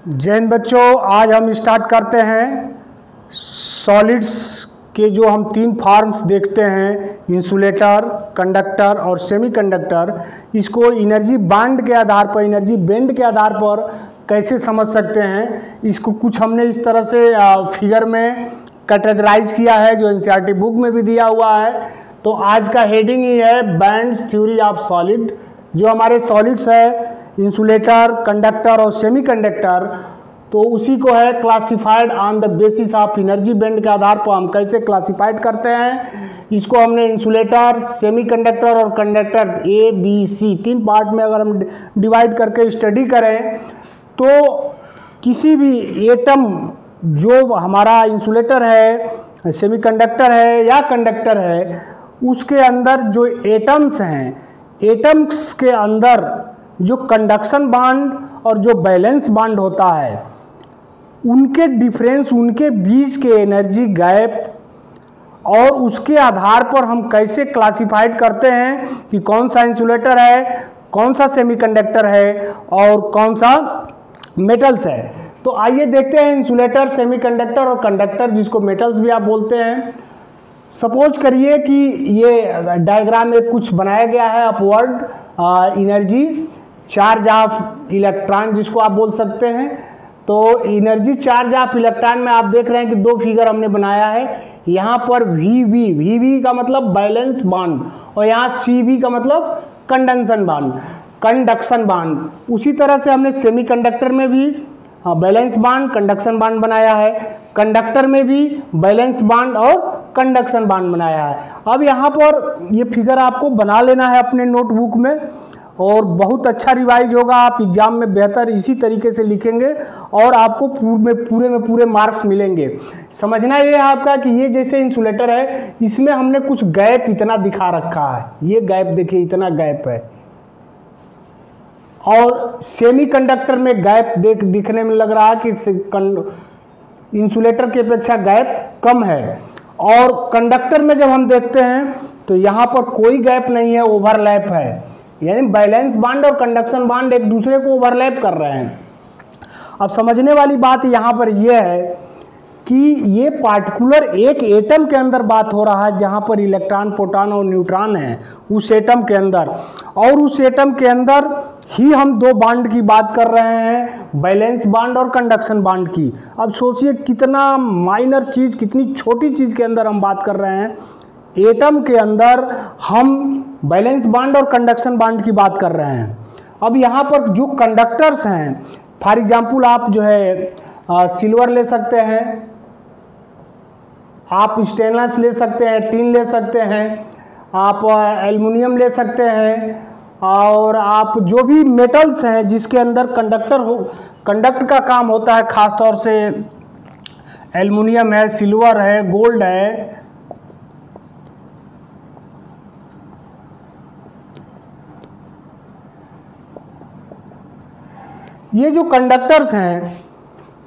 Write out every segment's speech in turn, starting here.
जय हिंद बच्चों, आज हम स्टार्ट करते हैं सॉलिड्स के जो हम तीन फॉर्म्स देखते हैं, इंसुलेटर, कंडक्टर और सेमीकंडक्टर। इसको एनर्जी बांड के आधार पर, एनर्जी बैंड के आधार पर कैसे समझ सकते हैं, इसको कुछ हमने इस तरह से फिगर में कैटेगराइज किया है जो एनसीईआरटी बुक में भी दिया हुआ है। तो आज का हेडिंग ही है बैंड्स थ्योरी ऑफ सॉलिड। जो हमारे सॉलिड्स है इंसुलेटर, कंडक्टर और सेमीकंडक्टर, तो उसी को है classified on the basis of energy band के आधार पर हम कैसे क्लासिफाइड करते हैं। इसको हमने इंसुलेटर, सेमीकंडक्टर और कंडक्टर ए बी सी तीन पार्ट में अगर हम डिवाइड करके स्टडी करें तो किसी भी एटम जो हमारा इंसुलेटर है, सेमीकंडक्टर है या कंडक्टर है, उसके अंदर जो एटम्स हैं, एटम्स के अंदर जो कंडक्शन बांड और जो बैलेंस बांड होता है, उनके डिफरेंस, उनके बीच के एनर्जी गैप और उसके आधार पर हम कैसे क्लासिफाइड करते हैं कि कौन सा इंसुलेटर है, कौन सा सेमीकंडक्टर है और कौन सा मेटल्स है। तो आइए देखते हैं इंसुलेटर, सेमीकंडक्टर और कंडक्टर, जिसको मेटल्स भी आप बोलते हैं। सपोज करिए कि ये डायग्राम में कुछ बनाया गया है, upward energy charge of electron जिसको आप बोल सकते हैं। तो एनर्जी चार्ज ऑफ इलेक्ट्रॉन में आप देख रहे हैं कि दो फिगर हमने बनाया है। यहाँ पर वी का मतलब बैलेंस बांड और यहाँ CV का मतलब कंडक्शन बांड। उसी तरह से हमने सेमीकंडक्टर में भी बैलेंस बांड, कंडक्शन बांड बनाया है। कंडक्टर में भी बैलेंस बांड और कंडक्शन बांड बनाया है। अब यहाँ पर ये फिगर आपको बना लेना है अपने नोटबुक में और बहुत अच्छा रिवाइज होगा। आप एग्जाम में बेहतर इसी तरीके से लिखेंगे और आपको पूरे मार्क्स मिलेंगे। समझना ये है आपका कि ये जैसे इंसुलेटर है, इसमें हमने कुछ गैप इतना दिखा रखा है। ये गैप देखिए, इतना गैप है। और सेमीकंडक्टर में गैप दिखने में लग रहा है कि इंसुलेटर की अपेक्षा गैप कम है। और कंडक्टर में जब हम देखते हैं तो यहाँ पर कोई गैप नहीं है, ओवरलैप है। यानी बैलेंस बांड और कंडक्शन बांड एक दूसरे को ओवरलैप कर रहे हैं। अब समझने वाली बात यहाँ पर यह है कि ये पार्टिकुलर एक एटम के अंदर बात हो रहा है, जहाँ पर इलेक्ट्रॉन, प्रोटॉन और न्यूट्रॉन है उस एटम के अंदर, और उस एटम के अंदर ही हम दो बांड की बात कर रहे हैं, बैलेंस बांड और कंडक्शन बांड की। अब सोचिए कितना माइनर चीज़, कितनी छोटी चीज़ के अंदर हम बात कर रहे हैं। एटम के अंदर हम बैलेंस बांड और कंडक्शन बांड की बात कर रहे हैं। अब यहाँ पर जो कंडक्टर्स हैं, फॉर एग्जांपल आप जो है सिल्वर ले सकते हैं, आप स्टेनलेस ले सकते हैं, टिन ले सकते हैं, आप एल्युमिनियम ले सकते हैं, और आप जो भी मेटल्स हैं जिसके अंदर कंडक्ट का काम होता है, ख़ास तौर से एल्युमिनियम है, सिल्वर है, गोल्ड है। ये जो कंडक्टर्स हैं,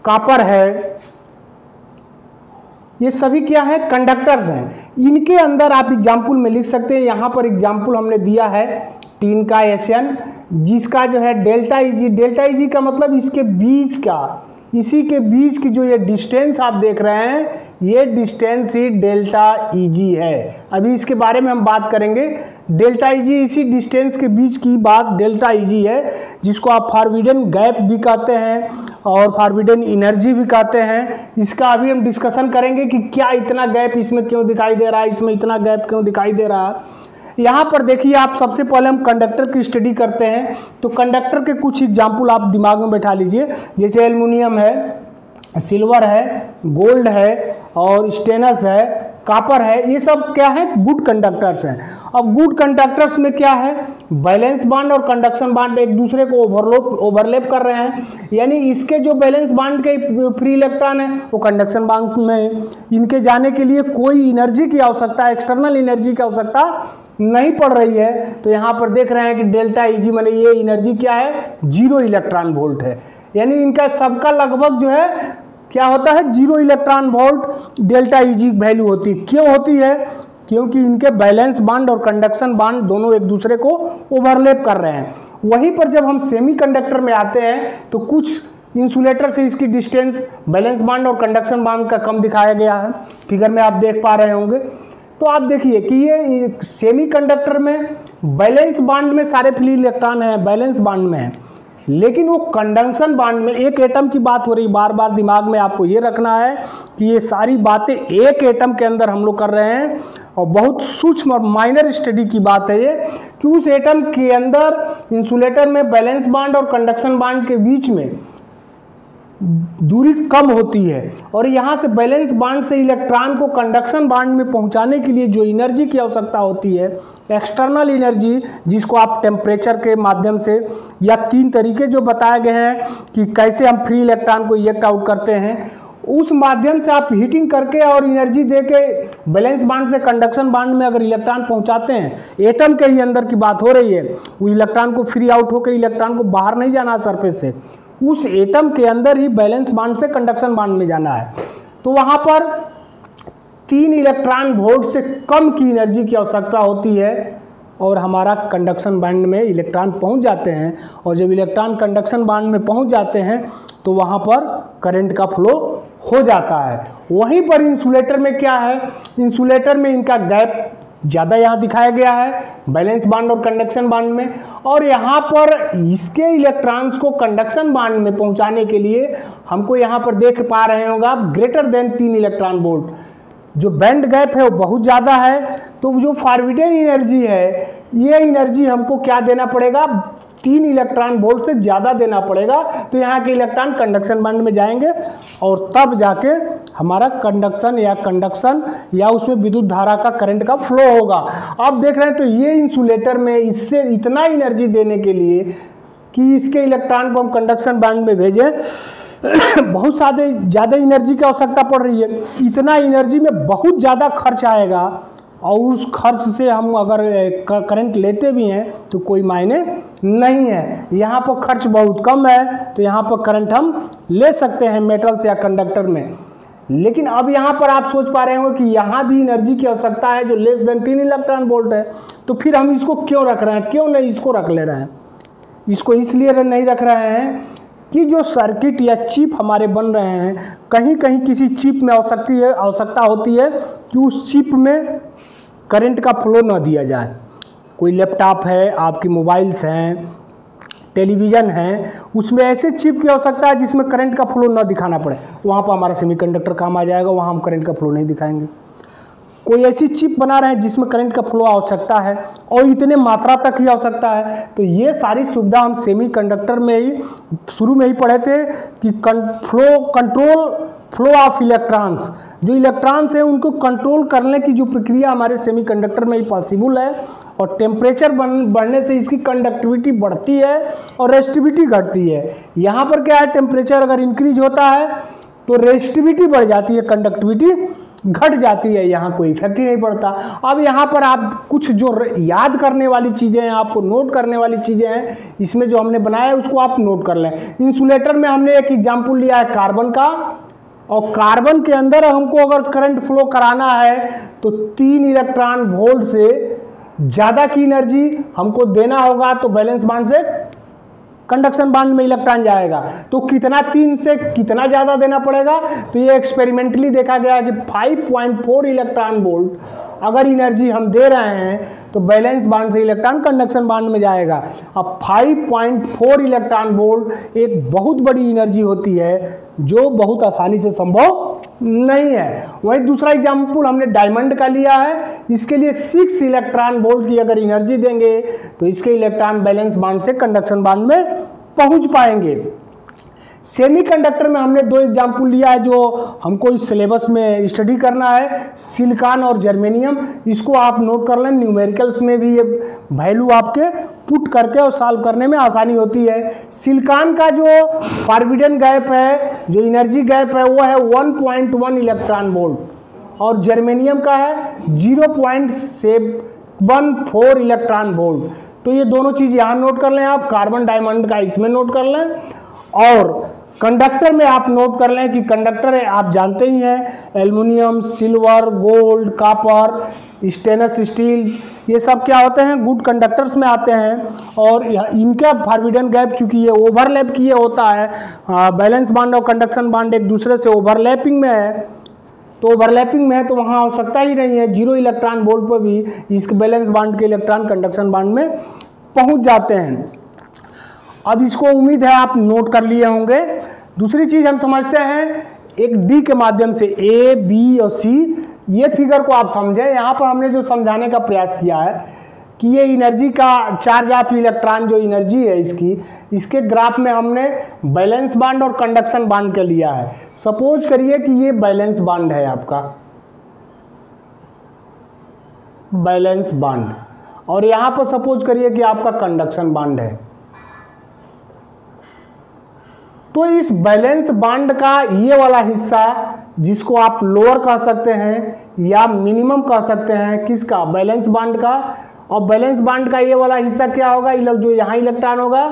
कॉपर है, ये सभी क्या है, कंडक्टर्स हैं। इनके अंदर आप एग्जाम्पल में लिख सकते हैं। यहाँ पर एग्जाम्पल हमने दिया है टीन का SN, जिसका जो है डेल्टा EG का मतलब इसके बीच का, इसी के बीच की जो ये डिस्टेंस आप देख रहे हैं, ये डिस्टेंस ही डेल्टा EG है। अभी इसके बारे में हम बात करेंगे। डेल्टा EG, इसी डिस्टेंस के बीच की बात डेल्टा EG है, जिसको आप फॉरबिडन गैप भी कहते हैं और फॉरबिडन एनर्जी भी कहते हैं। इसका अभी हम डिस्कशन करेंगे कि क्या इतना गैप इसमें क्यों दिखाई दे रहा है, इसमें इतना गैप क्यों दिखाई दे रहा है। यहाँ पर देखिए, आप सबसे पहले हम कंडक्टर की स्टडी करते हैं। तो कंडक्टर के कुछ एग्जाम्पल आप दिमाग में बैठा लीजिए, जैसे एल्युमिनियम है, सिल्वर है, गोल्ड है और स्टेनस है, कॉपर है। ये सब क्या है, गुड कंडक्टर्स हैं। अब गुड कंडक्टर्स में क्या है, बैलेंस बांड और कंडक्शन बांड एक दूसरे को ओवरलैप कर रहे हैं। यानी इसके जो बैलेंस बांड के फ्री इलेक्ट्रॉन है वो कंडक्शन बांड में, इनके जाने के लिए कोई एनर्जी की आवश्यकता, एक्सटर्नल एनर्जी की आवश्यकता नहीं पड़ रही है। तो यहाँ पर देख रहे हैं कि डेल्टा EG माने ये एनर्जी क्या है, 0 इलेक्ट्रॉन वोल्ट है। यानी इनका सबका लगभग जो है क्या होता है, 0 electron volt delta EG value होती है। क्यों होती है, क्योंकि इनके बैलेंस बांड और कंडक्शन बांड दोनों एक दूसरे को ओवरलैप कर रहे हैं। वहीं पर जब हम सेमीकंडक्टर में आते हैं तो कुछ इंसुलेटर से इसकी डिस्टेंस वैलेंस बांड और कंडक्शन बांड का कम दिखाया गया है, फिगर में आप देख पा रहे होंगे। तो आप देखिए कि ये सेमीकंडक्टर में वैलेंस बांड में सारे फ्री इलेक्ट्रॉन हैं, वैलेंस बांड में है, लेकिन वो कंडक्शन बांड में एक एटम की बात हो रही। बार बार दिमाग में आपको ये रखना है कि ये सारी बातें एक एटम के अंदर हम लोग कर रहे हैं, और बहुत सूक्ष्म और माइनर स्टडी की बात है ये, कि उस एटम के अंदर इंसुलेटर में वैलेंस बांड और कंडक्शन बांड के बीच में दूरी कम होती है, और यहाँ से वैलेंस बांड से इलेक्ट्रॉन को कंडक्शन बांड में पहुँचाने के लिए जो एनर्जी की आवश्यकता होती है, एक्सटर्नल एनर्जी, जिसको आप टेम्परेचर के माध्यम से, या 3 तरीके जो बताए गए हैं कि कैसे हम फ्री इलेक्ट्रॉन को इजेक्ट आउट करते हैं, उस माध्यम से आप हीटिंग करके और एनर्जी दे के वैलेंस बांड से कंडक्शन बांड में अगर इलेक्ट्रॉन पहुंचाते हैं, एटम के ही अंदर की बात हो रही है, वो इलेक्ट्रॉन को फ्री आउट होकर इलेक्ट्रॉन को बाहर नहीं जाना सरफेस से, उस एटम के अंदर ही वैलेंस बांड से कंडक्शन बांड में जाना है। तो वहाँ पर 3 इलेक्ट्रॉन वोल्ट से कम की एनर्जी की आवश्यकता होती है, और हमारा कंडक्शन बांड में इलेक्ट्रॉन पहुंच जाते हैं, और जब इलेक्ट्रॉन कंडक्शन बांड में पहुंच जाते हैं तो वहाँ पर करंट का फ्लो हो जाता है। वहीं पर इंसुलेटर में क्या है, इंसुलेटर में इनका गैप ज़्यादा यहाँ दिखाया गया है वैलेंस बांड और कंडक्शन बांड में, और यहाँ पर इसके इलेक्ट्रॉन्स को कंडक्शन बांड में पहुँचाने के लिए हमको यहाँ पर देख पा रहे होंगे आप ग्रेटर देन 3 इलेक्ट्रॉन वोल्ट, जो बैंड गैप है वो बहुत ज़्यादा है। तो जो फॉरबिडन एनर्जी है, ये एनर्जी हमको क्या देना पड़ेगा, 3 इलेक्ट्रॉन वोल्ट से ज़्यादा देना पड़ेगा। तो यहाँ के इलेक्ट्रॉन कंडक्शन बांड में जाएंगे, और तब जाके हमारा कंडक्शन या उसमें विद्युत धारा का करंट का फ्लो होगा। अब देख रहे हैं तो ये इंसुलेटर में इससे इतना एनर्जी देने के लिए कि इसके इलेक्ट्रॉन को हम कंडक्शन बांड में भेजें, बहुत ज़्यादा एनर्जी की आवश्यकता पड़ रही है। इतना एनर्जी में बहुत ज़्यादा खर्च आएगा, और उस खर्च से हम अगर करंट लेते भी हैं तो कोई मायने नहीं है। यहाँ पर खर्च बहुत कम है, तो यहाँ पर करंट हम ले सकते हैं मेटल्स या कंडक्टर में। लेकिन अब यहाँ पर आप सोच पा रहे होंगे कि यहाँ भी एनर्जी की आवश्यकता है जो लेस देन 3 इलेक्ट्रॉन वोल्ट है, तो फिर हम इसको क्यों रख रहे हैं, क्यों नहीं इसको रख ले रहे हैं। इसको इसलिए नहीं रख रहे हैं कि जो सर्किट या चिप हमारे बन रहे हैं, कहीं कहीं किसी चिप में आवश्यकता होती है कि उस चिप में करंट का फ्लो न दिया जाए। कोई लैपटॉप है, आपकी मोबाइल्स हैं, टेलीविज़न है, उसमें ऐसे चिप की आवश्यकता है जिसमें करंट का फ्लो न दिखाना पड़े, वहाँ पर हमारा सेमीकंडक्टर काम आ जाएगा, वहाँ हम करंट का फ्लो नहीं दिखाएंगे। कोई ऐसी चिप बना रहे हैं जिसमें करंट का फ्लो आवश्यकता है और इतने मात्रा तक ही आवश्यकता है, तो ये सारी सुविधा हम सेमीकंडक्टर में ही शुरू में ही पढ़े थे कि कंट्रोल फ्लो ऑफ इलेक्ट्रॉन्स, जो इलेक्ट्रॉन्स हैं उनको कंट्रोल करने की जो प्रक्रिया हमारे सेमीकंडक्टर में ही पॉसिबल है, और टेम्परेचर बढ़ने से इसकी कंडक्टिविटी बढ़ती है और रेजिस्टिविटी घटती है। यहाँ पर क्या है, टेम्परेचर अगर इंक्रीज होता है तो रेजिस्टिविटी बढ़ जाती है, कंडक्टिविटी घट जाती है, यहाँ कोई इफेक्ट ही नहीं पड़ता। अब यहाँ पर आप कुछ जो याद करने वाली चीज़ें हैं, आपको नोट करने वाली चीज़ें हैं, इसमें जो हमने बनाया है उसको आप नोट कर लें। इंसुलेटर में हमने एक एग्जाम्पल लिया है कार्बन का, और कार्बन के अंदर हमको अगर करंट फ्लो कराना है तो 3 इलेक्ट्रॉन वोल्ट से ज़्यादा की एनर्जी हमको देना होगा, तो वैलेंस बांड से कंडक्शन बांड में इलेक्ट्रॉन जाएगा। तो कितना 3 से कितना ज़्यादा देना पड़ेगा, तो ये एक्सपेरिमेंटली देखा गया कि 5.4 इलेक्ट्रॉन वोल्ट अगर एनर्जी हम दे रहे हैं तो वैलेंस बांड से इलेक्ट्रॉन कंडक्शन बांड में जाएगा। अब 5.4 इलेक्ट्रॉन वोल्ट एक बहुत बड़ी एनर्जी होती है जो बहुत आसानी से संभव नहीं है। वही दूसरा एग्जाम्पल हमने डायमंड का लिया है, इसके लिए 6 इलेक्ट्रॉन वोल्ट की अगर एनर्जी देंगे तो इसके इलेक्ट्रॉन वैलेंस बांड से कंडक्शन बांड में पहुंच पाएंगे। सेमीकंडक्टर में हमने 2 एग्जाम्पल लिया है जो हमको इस सिलेबस में स्टडी करना है, सिलिकॉन और जर्मेनियम। इसको आप नोट कर लें, न्यूमेरिकल्स में भी ये वैल्यू आपके पुट करके और सॉल्व करने में आसानी होती है। सिलिकॉन का जो फॉरबिडन गैप है, जो एनर्जी गैप है, वो है 1.1 इलेक्ट्रॉन वोल्ट, और जर्मेनियम का है 0.74 इलेक्ट्रॉन वोल्ट। तो ये दोनों चीज़ यहाँ नोट कर लें आप, कार्बन डायमंड का इसमें नोट कर लें, और कंडक्टर में आप नोट कर लें कि कंडक्टर है, आप जानते ही हैं, aluminium, silver, gold, copper, stainless steel, ये सब क्या होते हैं, गुड कंडक्टर्स में आते हैं। और इनका फॉरबिडन गैप चूंकि ये ओवरलैप किए होता है, बैलेंस बॉन्ड और कंडक्शन बॉन्ड एक दूसरे से ओवरलैपिंग में है, तो ओवरलैपिंग में है तो वहाँ आवश्यकता ही नहीं है, 0 इलेक्ट्रॉन वोल्ट पर भी इस बैलेंस बॉन्ड के इलेक्ट्रॉन कंडक्शन बॉन्ड में पहुँच जाते हैं। अब इसको उम्मीद है आप नोट कर लिए होंगे। दूसरी चीज़ हम समझते हैं एक डी के माध्यम से, ए, बी और सी, ये फिगर को आप समझें। यहाँ पर हमने जो समझाने का प्रयास किया है कि ये एनर्जी का चार्ज ऑफ इलेक्ट्रॉन जो एनर्जी है इसके ग्राफ में हमने बैलेंस बॉन्ड और कंडक्शन बॉन्ड का लिया है। सपोज करिए कि ये बैलेंस बॉन्ड है आपका, बैलेंस बॉन्ड, और यहाँ पर सपोज करिए कि आपका कंडक्शन बॉन्ड है। तो इस बैलेंस बॉन्ड का ये वाला हिस्सा जिसको आप लोअर कह सकते हैं या मिनिमम कह सकते हैं, किसका, बैलेंस बॉन्ड का। और बैलेंस बॉन्ड का ये वाला हिस्सा क्या होगा, जो यहाँ इलेक्ट्रॉन होगा,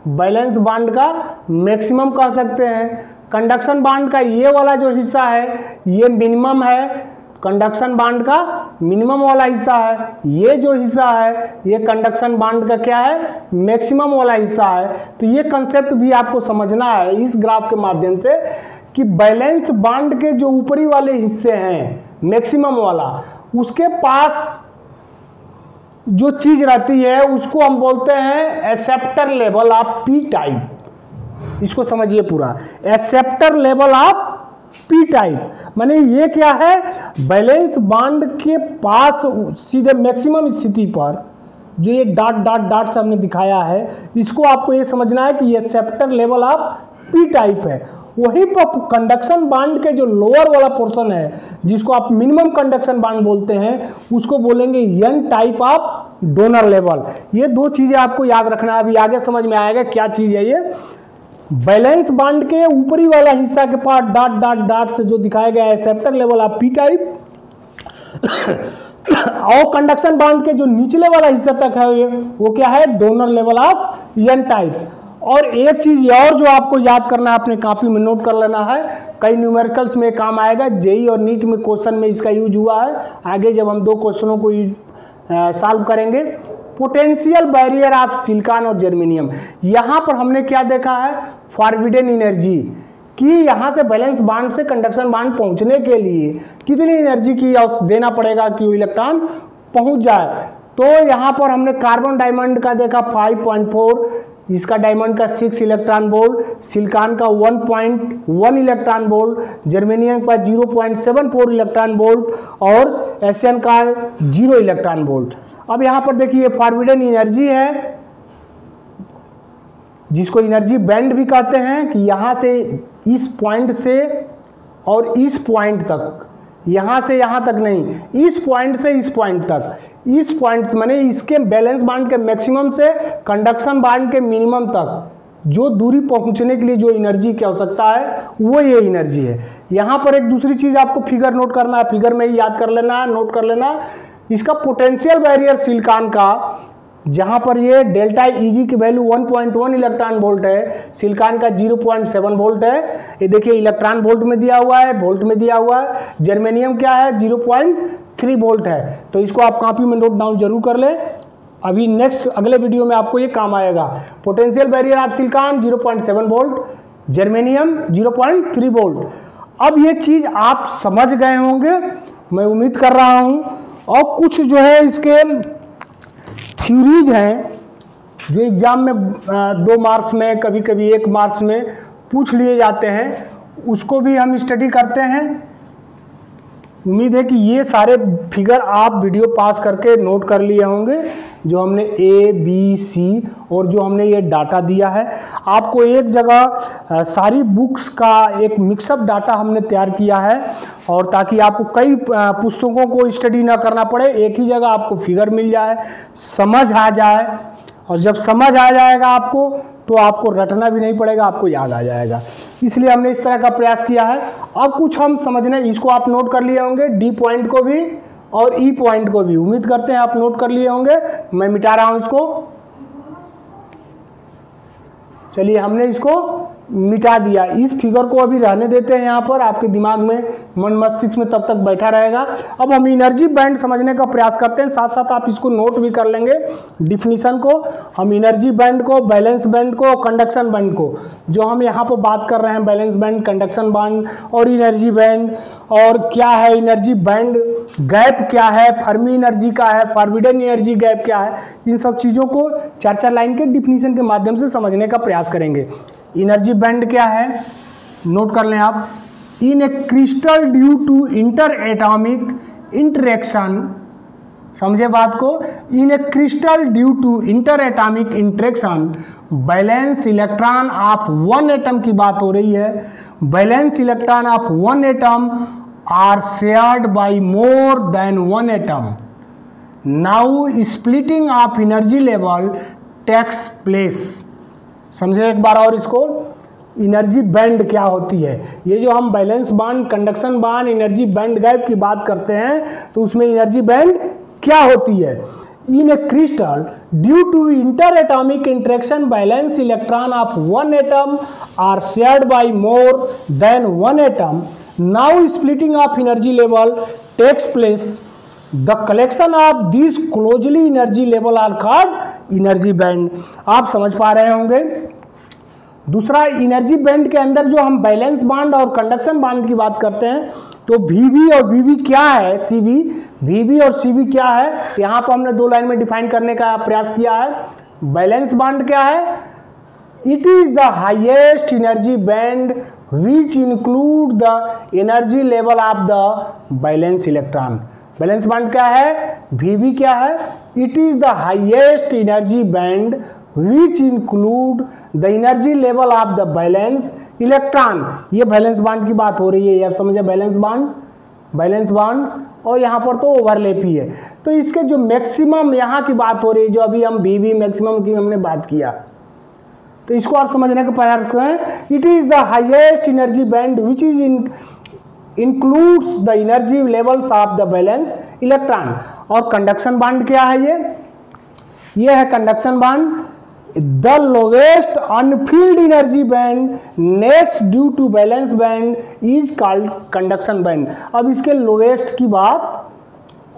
बैलेंस बॉन्ड का मैक्सिमम कह सकते हैं। कंडक्शन बॉन्ड का ये वाला जो हिस्सा है ये मिनिमम है, कंडक्शन बॉन्ड का मिनिमम वाला हिस्सा है। ये जो हिस्सा है ये कंडक्शन बॉन्ड का क्या है, मैक्सिमम वाला हिस्सा है। तो ये कंसेप्ट भी आपको समझना है इस ग्राफ के माध्यम से कि बैलेंस बॉन्ड के जो ऊपरी वाले हिस्से हैं मैक्सिमम वाला, उसके पास जो चीज रहती है उसको हम बोलते हैं acceptor level of P type. इसको समझिए पूरा, acceptor level of P type, माने ये क्या है, बैलेंस बॉन्ड के पास सीधे मैक्सिमम स्थिति पर जो ये डॉट डॉट डॉट से हमने दिखाया है, इसको आपको ये समझना है कि ये acceptor level of P type है। वहीं पर कंडक्शन बॉन्ड के जो लोअर वाला पोर्शन है जिसको आप मिनिमम कंडक्शन बॉन्ड बोलते हैं, उसको बोलेंगे N type of donor level. ये दो चीजें आपको याद रखना है, अभी आगे समझ में आएगा क्या चीज है ये। बैलेंस बॉन्ड के ऊपरी वाला हिस्सा के पास डॉट डॉट डॉट से जो दिखाया गया है acceptor level of P type, और कंडक्शन बॉन्ड के जो निचले वाला हिस्सा तक है वो क्या है, donor level of N type. और एक चीज और जो आपको याद करना है, अपने कॉपी में नोट कर लेना है, कई न्यूमेरिकल्स में काम आएगा, जेई और नीट में क्वेश्चन में इसका यूज हुआ है। आगे जब हम दो क्वेश्चनों को सॉल्व करेंगे, पोटेंशियल बैरियर ऑफ सिलिकॉन और जर्मेनियम, यहाँ पर हमने क्या देखा है, फॉरबिडन एनर्जी, कि यहाँ से बैलेंस बॉन्ड से कंडक्शन बॉन्ड पहुँचने के लिए कितनी एनर्जी की देना पड़ेगा कि वो इलेक्ट्रॉन पहुँच जाए। तो यहाँ पर हमने कार्बन डायमंड का देखा 5.4, इसका डायमंड का 6 इलेक्ट्रॉन वोल्ट, सिलिकॉन का 1.1 इलेक्ट्रॉन वोल्ट, जर्मेनियम का 0.74 इलेक्ट्रॉन वोल्ट और एसएन का 0 इलेक्ट्रॉन वोल्ट। अब यहाँ पर देखिए फॉरबिडन एनर्जी है जिसको एनर्जी बैंड भी कहते हैं, कि यहाँ से इस पॉइंट से और इस पॉइंट तक, यहाँ से यहाँ तक नहीं, इस पॉइंट से इस पॉइंट तक, इस पॉइंट माने इसके बैलेंस बॉन्ड के मैक्सिमम से कंडक्शन बॉन्ड के मिनिमम तक जो दूरी पहुंचने के लिए जो एनर्जी की आवश्यकता है वो ये एनर्जी है। यहाँ पर एक दूसरी चीज आपको फिगर नोट करना है, फिगर में ही याद कर लेना है, नोट कर लेना। इसका पोटेंशियल बैरियर सिलिकॉन का, जहाँ पर ये डेल्टा ईजी की वैल्यू 1.1 इलेक्ट्रॉन वोल्ट है, सिलिकॉन का 0.7 वोल्ट है। ये देखिए इलेक्ट्रॉन वोल्ट में दिया हुआ है, वोल्ट में दिया हुआ है। जर्मेनियम क्या है, 0.3 वोल्ट है। तो इसको आप कॉपी में नोट डाउन जरूर कर ले, अभी नेक्स्ट अगले वीडियो में आपको ये काम आएगा। Potential barrier of silicon 0.7 volt, germanium 0.3 volt. अब ये चीज़ आप समझ गए होंगे मैं उम्मीद कर रहा हूँ। और कुछ जो है इसके थ्योरीज हैं जो एग्जाम में 2 मार्क्स में, कभी कभी 1 मार्क्स में पूछ लिए जाते हैं, उसको भी हम स्टडी करते हैं। उम्मीद है कि ये सारे फिगर आप वीडियो पास करके नोट कर लिए होंगे, जो हमने ए बी सी और जो हमने ये डाटा दिया है। आपको एक जगह सारी बुक्स का एक मिक्सअप डाटा हमने तैयार किया है, और ताकि आपको कई पुस्तकों को स्टडी ना करना पड़े, एक ही जगह आपको फिगर मिल जाए, समझ आ जाए। और जब समझ आ जाएगा आपको तो आपको रटना भी नहीं पड़ेगा, आपको याद आ जाएगा। इसलिए हमने इस तरह का प्रयास किया है। अब कुछ हम समझने, इसको आप नोट कर लिए होंगे, डी पॉइंट को भी और ई पॉइंट को भी, उम्मीद करते हैं आप नोट कर लिए होंगे। मैं मिटा रहा हूं इसको, चलिए हमने इसको मिटा दिया। इस फिगर को अभी रहने देते हैं यहाँ पर, आपके दिमाग में, मन मस्तिष्क में तब तक बैठा रहेगा। अब हम एनर्जी बैंड समझने का प्रयास करते हैं, साथ साथ आप इसको नोट भी कर लेंगे डिफिनीशन को। हम एनर्जी बैंड को, बैलेंस बैंड को, कंडक्शन बैंड को, जो हम यहाँ पर बात कर रहे हैं, बैलेंस बैंड, कंडक्शन बैंड और एनर्जी बैंड, और क्या है एनर्जी बैंड गैप, क्या है फर्मी एनर्जी का है, फॉरबिडन एनर्जी गैप क्या है, इन सब चीज़ों को 4-4 लाइन के डिफिनीशन के माध्यम से समझने का प्रयास करेंगे। एनर्जी बैंड क्या है, नोट कर लें आप। In a crystal due to inter atomic interaction, समझे बात को, in a crystal due to inter atomic interaction valence electron of one atom की बात हो रही है, valence electron of one atom are shared by more than one atom. Now splitting of energy level takes place. समझे एक बार और इसको, energy band क्या होती है। ये जो हम balance band, conduction bond, energy band gap की बात करते हैं, तो उसमें एनर्जी बैंड क्या होती है। In a crystal due to inter atomic interaction valence electron of one atom are shared by more than one atom. Now splitting of energy level takes place. The collection of this closely energy level are called energy band. आप समझ पा रहे होंगे। दूसरा, energy band के अंदर जो हम बैलेंस बांड और कंडक्शन बांड की बात करते हैं, तो VB और VB क्या है, CB, VB और CB क्या है, यहाँ पर हमने 2 लाइन में डिफाइन करने का प्रयास किया है। बैलेंस बांड क्या है, it is the highest energy band which include the energy level of the valence electron. Balance bond क्या है, VB क्या है, it is the highest energy band which include the energy level of the valence electron. ये balance bond की बात हो रही है, ये आप समझे, बैलेंस बांड, और यहाँ पर तो ओवरलैप ही है। तो इसके जो मैक्सिमम यहाँ की बात हो रही है, जो अभी हम VB मैक्सिमम की हमने बात किया, तो इसको आप समझने का प्रयास करें। It is the highest energy band which is includes the energy levels of the valence electron. और कंडक्शन बांड क्या है, ये है conduction band. The lowest unfilled energy band next due to valence band is called conduction band. अब इसके lowest की बात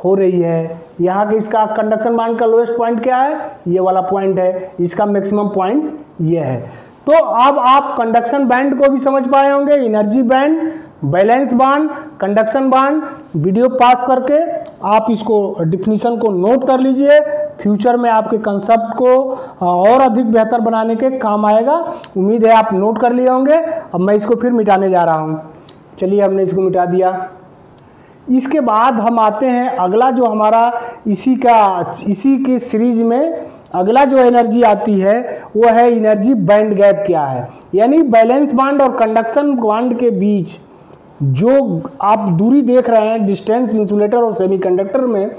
हो रही है, यहाँ के इसका कंडक्शन बांड का लोवेस्ट पॉइंट क्या है, ये वाला पॉइंट है, इसका मैक्सिमम पॉइंट ये है। तो अब आप कंडक्शन बैंड को भी समझ पाए होंगे, energy band, valence band, conduction band. Video pause करके आप इसको डिफिनीशन को नोट कर लीजिए, फ्यूचर में आपके कंसेप्ट को और अधिक बेहतर बनाने के काम आएगा। उम्मीद है आप नोट कर लिए होंगे। अब मैं इसको फिर मिटाने जा रहा हूँ। चलिए, हमने इसको मिटा दिया। इसके बाद हम आते हैं अगला, जो हमारा इसी की सीरीज में अगला जो एनर्जी आती है वो है एनर्जी बैंड गैप क्या है। यानी बैलेंस बांड और कंडक्शन बांड के बीच जो आप दूरी देख रहे हैं, डिस्टेंस इंसुलेटर और सेमीकंडक्टर में,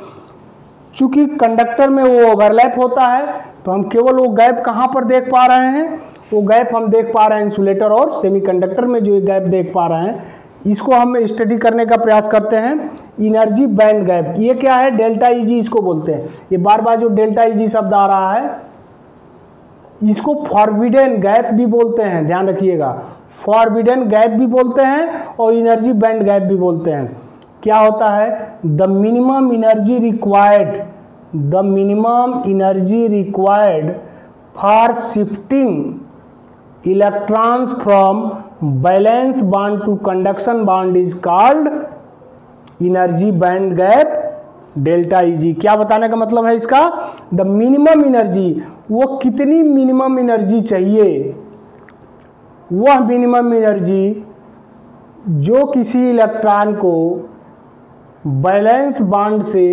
चूंकि कंडक्टर में वो ओवरलैप होता है, तो हम केवल वो गैप कहाँ पर देख पा रहे हैं, वो गैप हम देख पा रहे हैं इंसुलेटर और सेमीकंडक्टर में जो गैप देख पा रहे हैं, इसको हम स्टडी करने का प्रयास करते हैं। एनर्जी बैंड गैप, ये क्या है, डेल्टा ईजी इसको बोलते हैं। ये बार बार जो डेल्टा ईजी शब्द आ रहा है, इसको फॉरबिडन गैप भी बोलते हैं, ध्यान रखिएगा। फॉरबिडन गैप भी बोलते हैं और एनर्जी बैंड गैप भी बोलते हैं। क्या होता है, the minimum energy required for shifting electrons from valence band to conduction band is called energy band gap delta EG. क्या बताने का मतलब है इसका, द मिनिमम एनर्जी, वो कितनी मिनिमम एनर्जी चाहिए, वह मिनिमम एनर्जी जो किसी इलेक्ट्रॉन को बैलेंस बांड से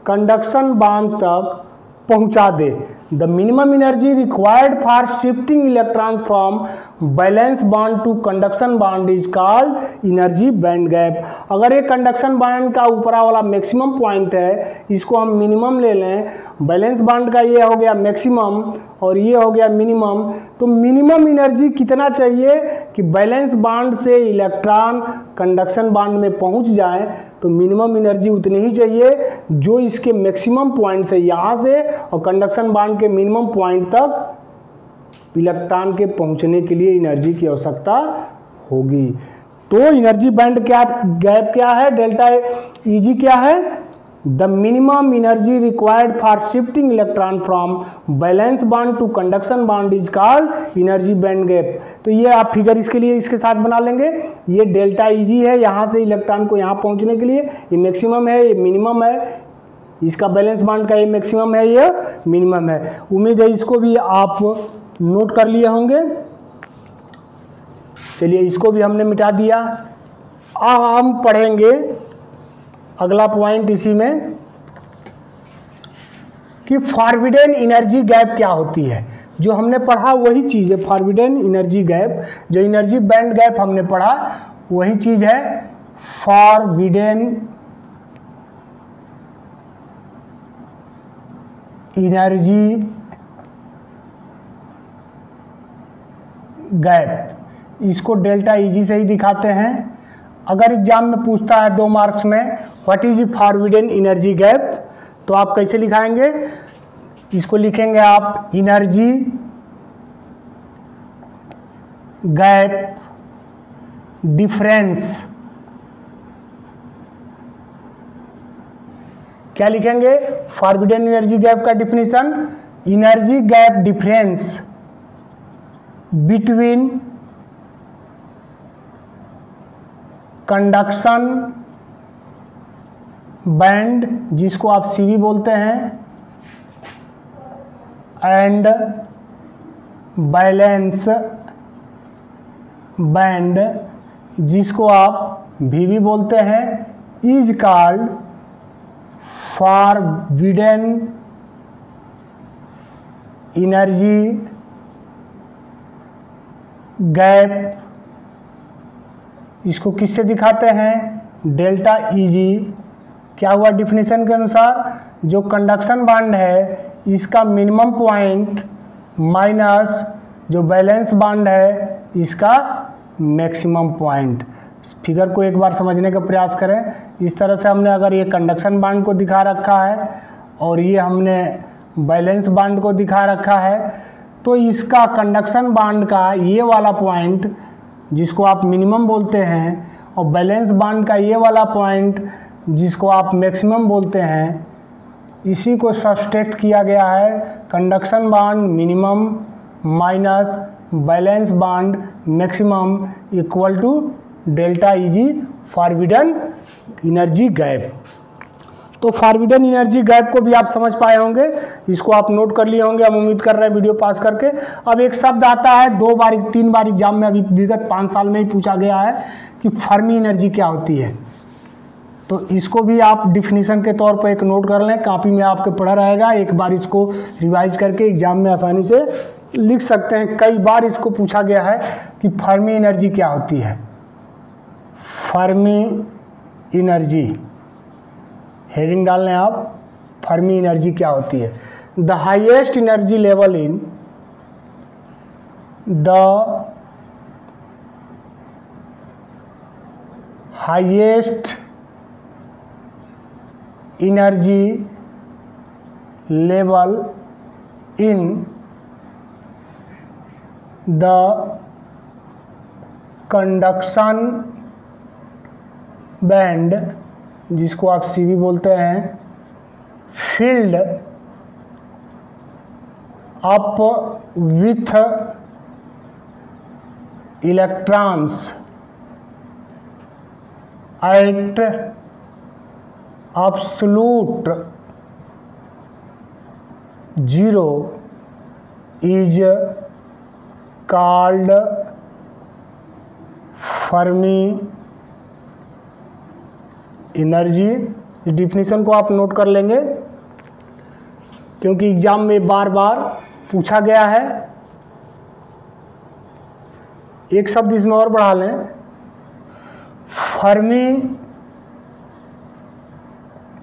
कंडक्शन बांड तक पहुंचा दे। The minimum energy required for shifting electrons from valence band to conduction band is called energy band gap. अगर ये कंडक्शन बांड का ऊपरा वाला मैक्सिमम पॉइंट है, इसको हम मिनिमम ले लें, बैलेंस बांड का ये हो गया मैक्सिमम और ये हो गया मिनिमम, तो मिनिमम एनर्जी कितना चाहिए कि बैलेंस बांड से इलेक्ट्रॉन कंडक्शन बांड में पहुंच जाए, तो मिनिमम एनर्जी उतनी ही चाहिए जो इसके मैक्सिमम पॉइंट से यहाँ से और कंडक्शन बांड के मिनिमम पॉइंट तक इलेक्ट्रॉन के पहुंचने के लिए एनर्जी की आवश्यकता होगी। तो एनर्जी बैंड क्या गैप क्या है, डेल्टा ईजी क्या है, the minimum energy required for shifting electron from valence bond to conduction bond is called energy band gap. तो ये आप फिगर इसके लिए इसके साथ बना लेंगे। ये डेल्टा ईजी है, यहाँ से इलेक्ट्रॉन को यहाँ पहुँचने के लिए, ये मैक्सिमम है, ये मिनिमम है, इसका बैलेंस बॉन्ड का ये मैक्सिमम है, ये मिनिमम है। उम्मीद है इसको भी आप नोट कर लिए होंगे। चलिए इसको भी हमने मिटा दिया। अब हम पढ़ेंगे अगला पॉइंट इसी में कि फॉरबिडन एनर्जी गैप क्या होती है। जो हमने पढ़ा वही चीज़ है फॉरबिडन एनर्जी गैप, जो एनर्जी बैंड गैप हमने पढ़ा वही चीज़ है फॉरबिडन एनर्जी गैप। इसको डेल्टा ईजी से ही दिखाते हैं। अगर एग्जाम में पूछता है 2 मार्क्स में what is forbidden energy gap, तो आप कैसे लिखाएंगे, इसको लिखेंगे आप एनर्जी गैप डिफरेंस। क्या लिखेंगे, फॉरबिडन एनर्जी गैप का definition, energy gap difference between conduction band, जिसको आप सीवी बोलते हैं, एंड बैलेंस बैंड, जिसको आप वीवी बोलते हैं, is called forbidden energy gap. इसको किससे दिखाते हैं, डेल्टा ईजी। क्या हुआ डिफिनीशन के अनुसार, जो कंडक्शन बॉन्ड है इसका मिनिमम पॉइंट माइनस जो बैलेंस बॉन्ड है इसका मैक्सिमम पॉइंट। फिगर को एक बार समझने का प्रयास करें। इस तरह से हमने अगर ये कंडक्शन बॉन्ड को दिखा रखा है और ये हमने बैलेंस बॉन्ड को दिखा रखा है, तो इसका कंडक्शन बॉन्ड का ये वाला पॉइंट जिसको आप मिनिमम बोलते हैं और बैलेंस बॉन्ड का ये वाला पॉइंट जिसको आप मैक्सिमम बोलते हैं, इसी को सब्सट्रैक्ट किया गया है। Conduction bond minimum minus valence bond maximum equal to delta EG forbidden energy gap. तो फॉरबिडन एनर्जी गैप को भी आप समझ पाए होंगे, इसको आप नोट कर लिए होंगे, हम उम्मीद कर रहे हैं वीडियो पास करके। अब एक शब्द आता है 2 बार 3 बार एग्जाम में अभी विगत 5 साल में ही पूछा गया है कि फर्मी एनर्जी क्या होती है। तो इसको भी आप डिफिनीशन के तौर पर एक नोट कर लें, कॉपी में आपके पढ़ा रहेगा, एक बार इसको रिवाइज करके एग्जाम में आसानी से लिख सकते हैं। कई बार इसको पूछा गया है कि फर्मी एनर्जी क्या होती है। फर्मी एनर्जी हेडिंग डाल लें आप, फर्मी एनर्जी क्या होती है, the highest energy level in the highest energy level in the conduction band, जिसको आप सीवी बोलते हैं, filled up with electrons at absolute zero is called Fermi energy. इस डिफिनीशन को आप नोट कर लेंगे क्योंकि एग्जाम में बार बार पूछा गया है। एक शब्द इसमें और बढ़ा लें, Fermi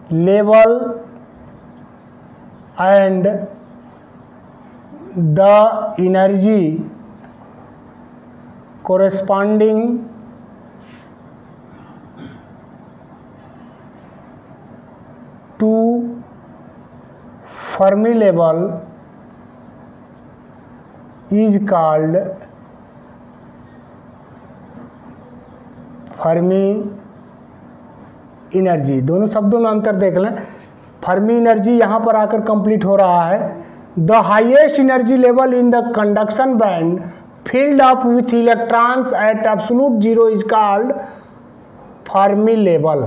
level and the energy corresponding to Fermi level is called Fermi energy. दोनों शब्दों में अंतर देख लें। फर्मी एनर्जी यहाँ पर आकर कंप्लीट हो रहा है। The highest energy level in the conduction band filled up with electrons at absolute zero is called Fermi level।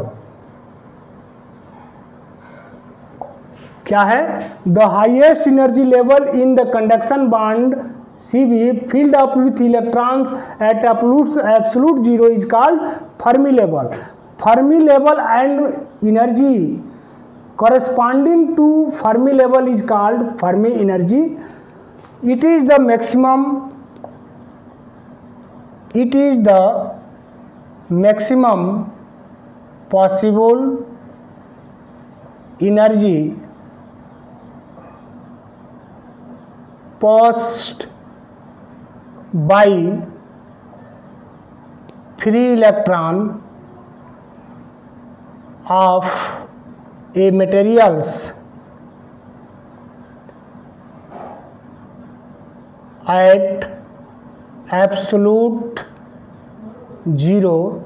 क्या है? The highest energy level in the conduction band Cb filled up with electrons at absolute zero is called Fermi level। Fermi level and energy corresponding to Fermi level is called Fermi energy। It is the maximum possible energy possessed by free electron of a materials at absolute zero,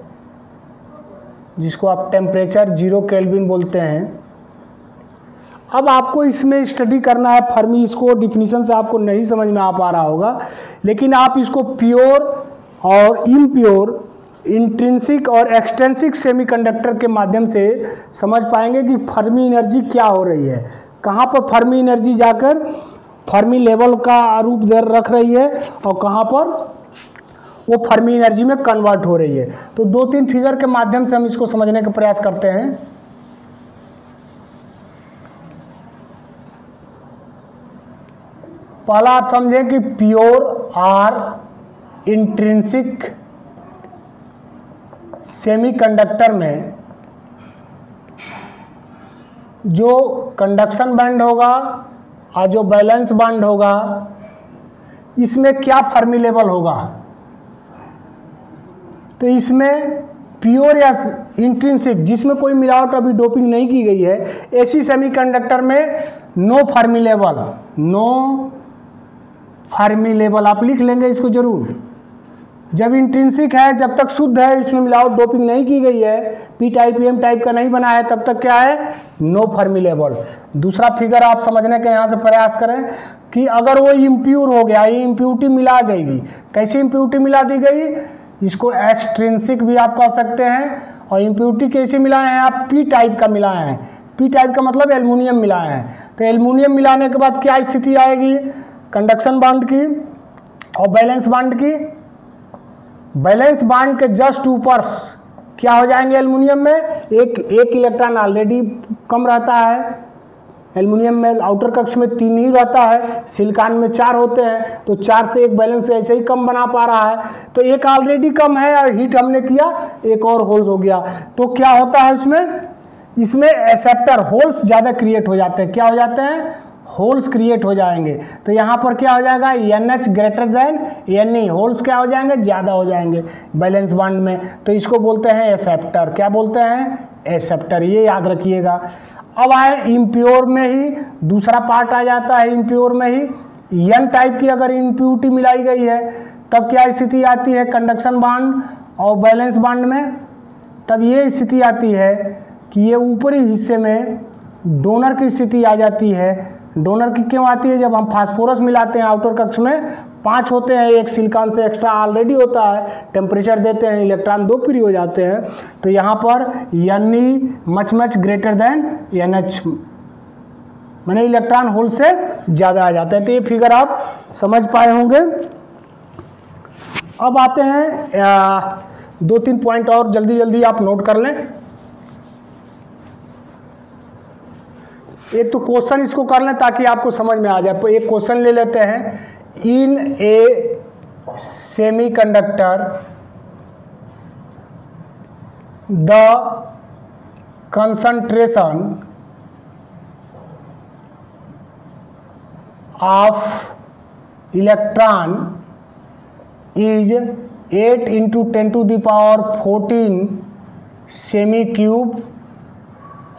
जिसको आप temperature 0 kelvin बोलते हैं। अब आपको इसमें study करना है Fermi. इसको डिफिनीशन से आपको नहीं समझ में आ पा रहा होगा, लेकिन आप इसको प्योर और इम्प्योर, इंट्रिंसिक और एक्सट्रिंसिक सेमीकंडक्टर के माध्यम से समझ पाएंगे कि फर्मी एनर्जी क्या हो रही है, कहाँ पर फर्मी एनर्जी जाकर फर्मी लेवल का रूप रख रही है और कहाँ पर वो फर्मी एनर्जी में कन्वर्ट हो रही है। तो 2-3 फिगर के माध्यम से हम इसको समझने का प्रयास करते हैं। पहला आप समझें कि प्योर और इंट्रिंसिक सेमीकंडक्टर में जो कंडक्शन बैंड होगा और जो बैलेंस बैंड होगा, इसमें क्या फर्मी लेवल होगा? तो इसमें प्योर या इंट्रिंसिक, जिसमें कोई मिलावट अभी डोपिंग नहीं की गई है, ऐसी सेमीकंडक्टर में no Fermi level, no Fermi level आप लिख लेंगे इसको जरूर। जब इंट्रिंसिक है, जब तक शुद्ध है, इसमें मिलावट डोपिंग नहीं की गई है, पी टाइप एम टाइप का नहीं बना है, तब तक क्या है? No Fermi level. दूसरा फिगर आप समझने का यहाँ से प्रयास करें कि अगर वो इम्प्योर हो गया, ये इम्प्योरिटी मिला गई, कैसी इम्प्योरिटी मिला दी गई? इसको एक्सट्रिंसिक भी आप कह सकते हैं। और इम्प्योरिटी कैसे मिलाए हैं आप? पी टाइप का मिलाए हैं। पी टाइप का मतलब एल्युमिनियम मिलाए हैं। तो एल्युमिनियम मिलाने के बाद क्या स्थिति आएगी कंडक्शन बांड की और बैलेंस बांड की? बैलेंस बांड के जस्ट ऊपर क्या हो जाएंगे? एल्युमिनियम में एक इलेक्ट्रॉन ऑलरेडी कम रहता है। एल्युमिनियम में आउटर कक्ष में 3 ही रहता है, सिलिकॉन में 4 होते हैं, तो 4 से एक बैलेंस ऐसे ही कम बना पा रहा है। तो एक ऑलरेडी कम है और हीट हमने किया, एक और होल्स हो गया। तो क्या होता है इसमें एक्सेप्टर होल्स ज़्यादा क्रिएट हो जाते हैं। क्या हो जाते हैं? होल्स क्रिएट हो जाएंगे। तो यहाँ पर क्या हो जाएगा? NH greater than Ne, holes क्या हो जाएंगे? ज़्यादा हो जाएंगे बैलेंस बांड में। तो इसको बोलते हैं एक्सेप्टर। क्या बोलते हैं? एक्सेप्टर। ये याद रखिएगा। अब आए इम्प्योर में ही दूसरा पार्ट आ जाता है। इम्प्योर में ही N टाइप की अगर इम्प्योरिटी मिलाई गई है, तब क्या स्थिति आती है कंडक्शन बांड और बैलेंस बांड में? तब ये स्थिति आती है कि ये ऊपरी हिस्से में डोनर की स्थिति आ जाती है। डोनर की क्यों आती है? जब हम फास्फोरस मिलाते हैं आउटर कक्ष में 5 होते हैं, एक सिलिकॉन से एक्स्ट्रा ऑलरेडी होता है, टेम्परेचर देते हैं, इलेक्ट्रॉन 2 फ्री हो जाते हैं। तो यहाँ पर Ne much greater than NH, माने इलेक्ट्रॉन होल से ज़्यादा आ जाता है। तो ये फिगर आप समझ पाए होंगे। अब आते हैं 2-3 पॉइंट और जल्दी जल्दी आप नोट कर लें। एक तो क्वेश्चन इसको कर लें ताकि आपको समझ में आ जाए। एक क्वेश्चन ले लेते हैं। In a semiconductor the concentration of electron is 8 × 10⁻14 semi cube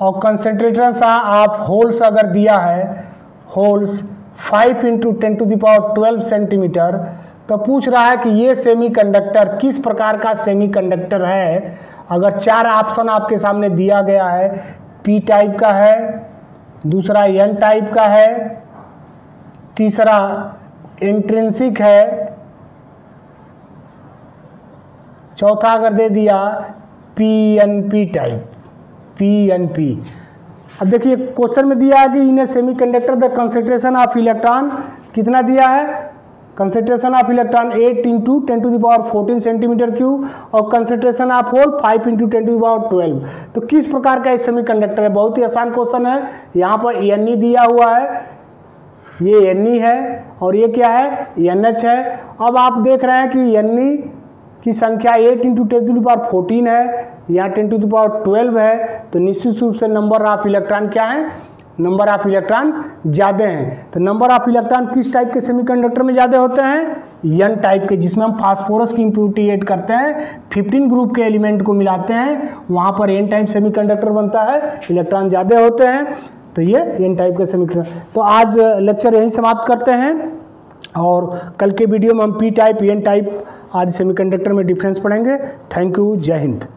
और कंसंट्रेशन ऑफ होल्स अगर दिया है, होल्स 5 इंटू 10⁻12 सेंटीमीटर। तो पूछ रहा है कि ये सेमीकंडक्टर किस प्रकार का सेमीकंडक्टर है। अगर 4 ऑप्शन आपके सामने दिया गया है, पी टाइप का है, दूसरा एन टाइप का है, तीसरा इंट्रिंसिक है, चौथा अगर दे दिया पीएनपी टाइप, पीएनपी। अब देखिए क्वेश्चन में दिया है कि in a semiconductor the concentration of electron कितना दिया है, concentration of electron 8 into 10⁻14 centimetre cube और कंसंट्रेशन ऑफ होल 5 इंटू 10⁻12। तो किस प्रकार का ये सेमीकंडक्टर है, बहुत ही आसान क्वेश्चन है। यहाँ पर एन दिया हुआ है, ये एन है और ये क्या है, एनएच है। अब आप देख रहे हैं कि एन की संख्या 8 इंटू 10⁻14 है, यहाँ 10⁻12 है, तो निश्चित रूप से नंबर ऑफ इलेक्ट्रॉन क्या है, नंबर ऑफ इलेक्ट्रॉन ज़्यादा हैं। तो नंबर ऑफ इलेक्ट्रॉन किस टाइप के सेमीकंडक्टर में ज़्यादा होते हैं, एन टाइप के, जिसमें हम फास्फोरस की इम्प्योरिटी ऐड करते हैं, 15 ग्रुप के एलिमेंट को मिलाते हैं, वहाँ पर एन टाइप सेमीकंडक्टर बनता है, इलेक्ट्रॉन ज़्यादा होते हैं, तो ये एन टाइप के सेमीकंडक्टर। तो आज लेक्चर यहीं समाप्त करते हैं और कल के वीडियो में हम पी टाइप एन टाइप आदि सेमीकंडक्टर में डिफरेंस पढ़ेंगे। थैंक यू, जय हिंद।